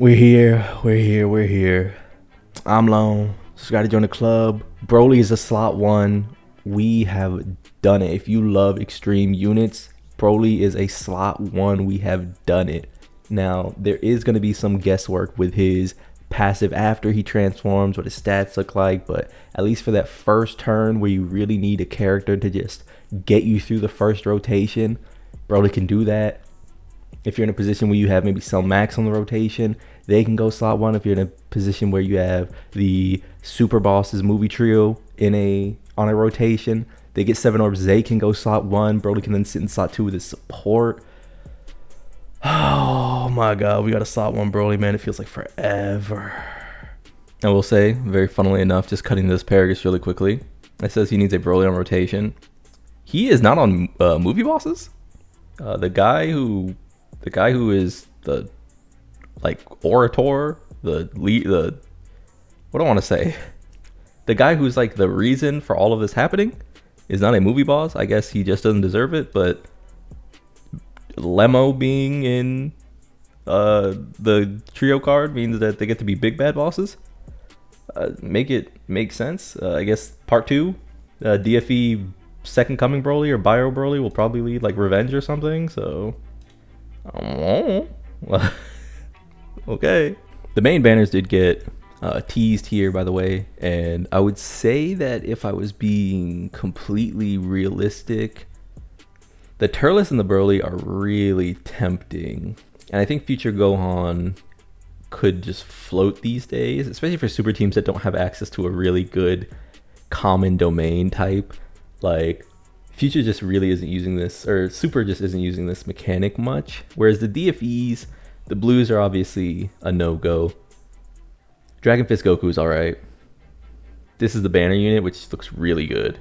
We're here. I'm Lone. Subscribe to join the club. Broly is a slot one. We have done it. If you love extreme units, Broly is a slot one. We have done it. Now, there is going to be some guesswork with his passive after he transforms, what his stats look like, but at least for that first turn where you really need a character to just get you through the first rotation, Broly can do that. If you're in a position where you have maybe some max on the rotation, they can go slot one. If you're in a position where you have the super bosses movie trio on a rotation, they get 7 orbs, they can go slot one. Broly can then sit in slot two with his support. Oh my god, we got a slot one Broly, man. It feels like forever. I will say, very funnily enough, just cutting this Paragus really quickly, it says he needs a Broly on rotation. He is not on movie bosses. The guy who is the orator, the lead, what do I want to say? The guy who's like the reason for all of this happening is not a movie boss. I guess he just doesn't deserve it, but Lemo being in the trio card means that they get to be big bad bosses. Make sense. I guess part 2, DFE Second Coming Broly or Bio Broly will probably lead like Revenge or something. So, okay. The main banners did get teased here, by the way, and I would say that if I was being completely realistic, the Turles and the Broly are really tempting, and I think Future Gohan could just float these days, especially for super teams that don't have access to a really good common domain type. Like, Future just really isn't using this, or Super just isn't using this mechanic much, whereas the DFEs, the blues are obviously a no-go. Dragon Fist Goku is alright. This is the banner unit, which looks really good,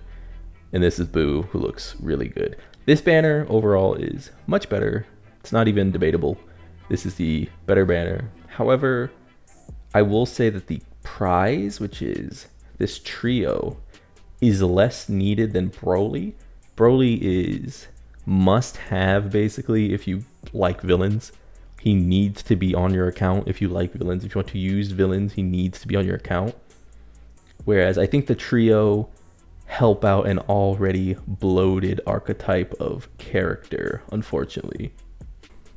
and this is Boo, who looks really good. This banner overall is much better. It's not even debatable. This is the better banner. However, I will say that the prize, which is this trio, is less needed than Broly. Broly is must have, basically, if you like villains. He needs to be on your account if you like villains. If you want to use villains, he needs to be on your account. Whereas I think the trio help out an already bloated archetype of character, unfortunately.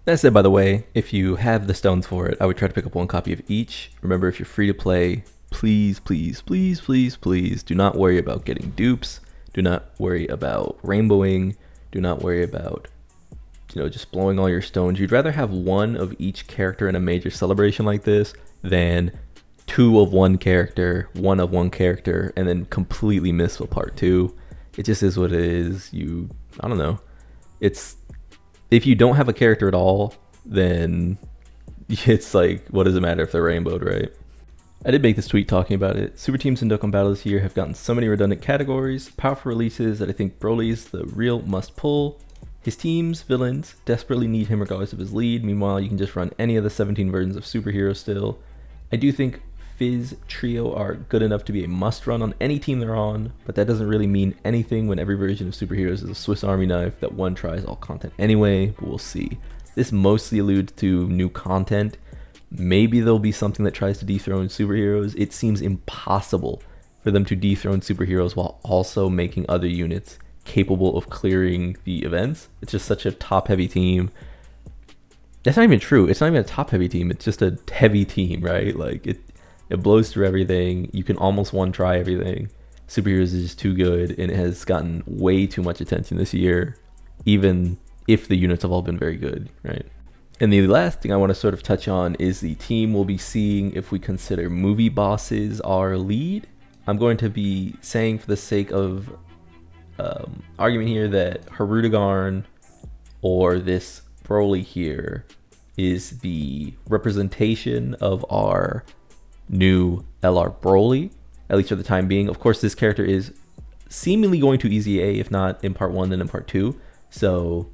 That said, by the way, if you have the stones for it, I would try to pick up one copy of each. Remember, if you're free to play, please, please, please, please, please do not worry about getting dupes. Do not worry about rainbowing. Do not worry about, just blowing all your stones. You'd rather have one of each character in a major celebration like this than 2 of one character, 1 of one character, and then completely miss with part 2. It just is what it is. I don't know. If you don't have a character at all, then it's like, what does it matter if they're rainbowed, right? I did make this tweet talking about it. Super teams in Dokkan Battle this year have gotten so many redundant categories, powerful releases, that I think Broly's the real must pull. His teams, villains, desperately need him regardless of his lead. Meanwhile, you can just run any of the 17 versions of superheroes still. I do think Fizz Trio are good enough to be a must run on any team they're on, but that doesn't really mean anything when every version of superheroes is a Swiss Army knife that one tries all content anyway, but we'll see. This mostly alludes to new content. Maybe there'll be something that tries to dethrone superheroes. It seems impossible for them to dethrone superheroes while also making other units capable of clearing the events. It's just such a top-heavy team. That's not even true. It's not even a top-heavy team. It's just a heavy team, right? Like, it blows through everything. You can almost one-try everything. Superheroes is just too good, and it has gotten way too much attention this year, even if the units have all been very good, right? And the last thing I want to sort of touch on is the team we'll be seeing if we consider movie bosses our lead. I'm going to be saying, for the sake of argument here, that Hirudegarn or this Broly here is the representation of our new LR Broly, at least for the time being. Of course, this character is seemingly going to EZA, if not in part 1, then in part 2. So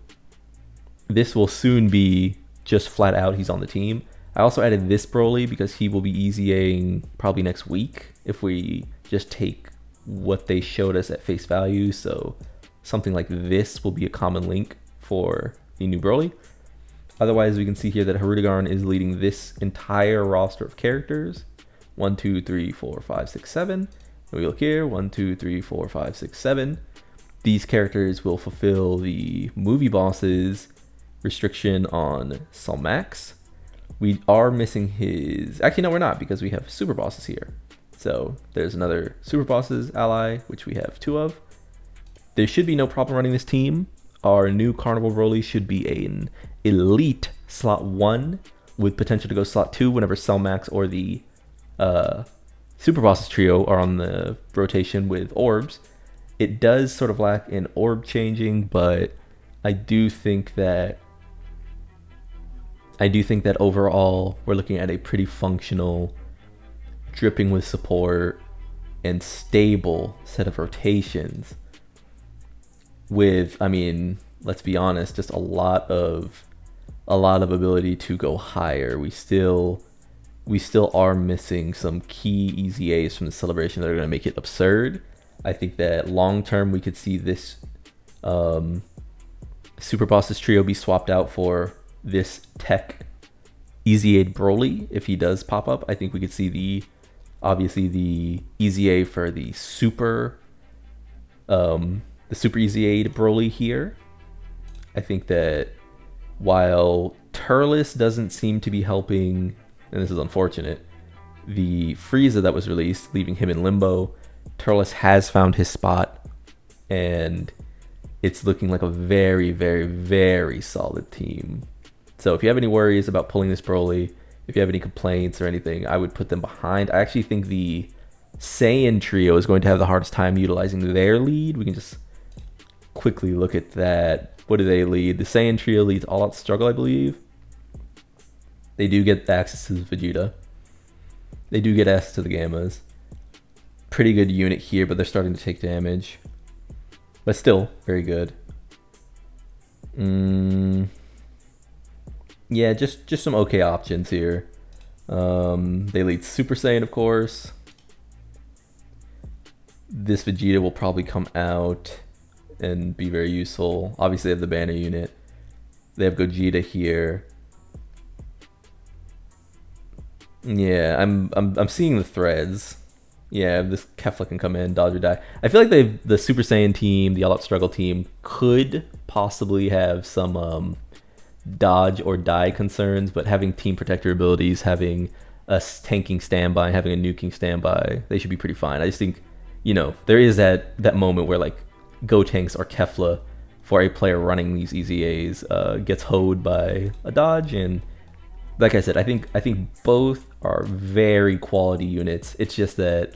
this will soon be just flat out he's on the team. I also added this Broly because he will be EZAing probably next week if we just take what they showed us at face value. So something like this will be a common link for the new Broly. Otherwise, we can see here that Harudegarn is leading this entire roster of characters. 1, 2, 3, 4, 5, 6, 7. And we look here, 1, 2, 3, 4, 5, 6, 7. These characters will fulfill the movie bosses restriction on Salmax. We are missing his... Actually, no, we're not, because we have super bosses here. So there's another super bosses ally, which we have 2 of. There should be no problem running this team. Our new Carnival BROLY should be an elite slot 1 with potential to go slot 2 whenever Salmax or the super bosses trio are on the rotation with orbs. It does sort of lack in orb changing, but I do think that overall we're looking at a pretty functional, dripping with support and stable set of rotations with, I mean, let's be honest, just a lot of ability to go higher. We still are missing some key EZAs from the celebration that are going to make it absurd. I think that long term we could see this super bosses trio be swapped out for this tech EZA BROLY if he does pop up. I think we could see obviously the EZA for the super EZA BROLY here. I think that while Turles doesn't seem to be helping, and this is unfortunate, the Frieza that was released, leaving him in limbo, Turles has found his spot, and it's looking like a very, very, very solid team. So if you have any worries about pulling this BROLY, if you have any complaints or anything, I would put them behind. I actually think the Saiyan trio is going to have the hardest time utilizing their lead. We can just quickly look at that. What do they lead? The Saiyan trio leads All Out Struggle, I believe. They do get access to the Vegeta. They do get access to the Gammas. Pretty good unit here, but they're starting to take damage. But still, very good. Yeah, just some okay options here. They lead Super Saiyan, of course. This Vegeta will probably come out and be very useful. Obviously, they have the banner unit. They have Gogeta here. Yeah, I'm seeing the threads. Yeah, this Kefla can come in, dodge or die. I feel like the Super Saiyan team, the All Out Struggle team, could possibly have some dodge or die concerns, but having team protector abilities, having a tanking standby, having a nuking standby, they should be pretty fine. I just think, you know, there is that moment where like Gotenks or Kefla for a player running these EZAs gets hoed by a dodge, and like I said, I think both are very quality units. It's just that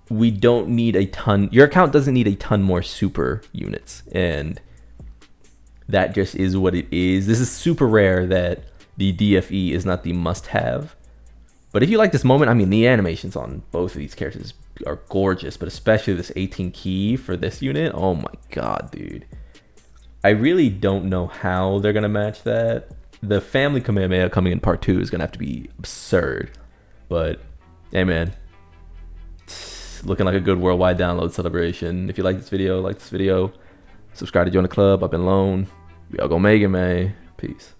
we don't need a ton. Your account doesn't need a ton more super units, and that just is what it is. This is super rare that the DFE is not the must-have. But if you like this moment, I mean, the animations on both of these characters are gorgeous, but especially this 18 key for this unit. Oh my god, dude. I really don't know how they're going to match that. The family Kamehameha coming in part 2 is going to have to be absurd. But, hey man, it's looking like a good worldwide download celebration. If you like this video, subscribe to join the club. I've been Lone. We all go Mega Man. Peace.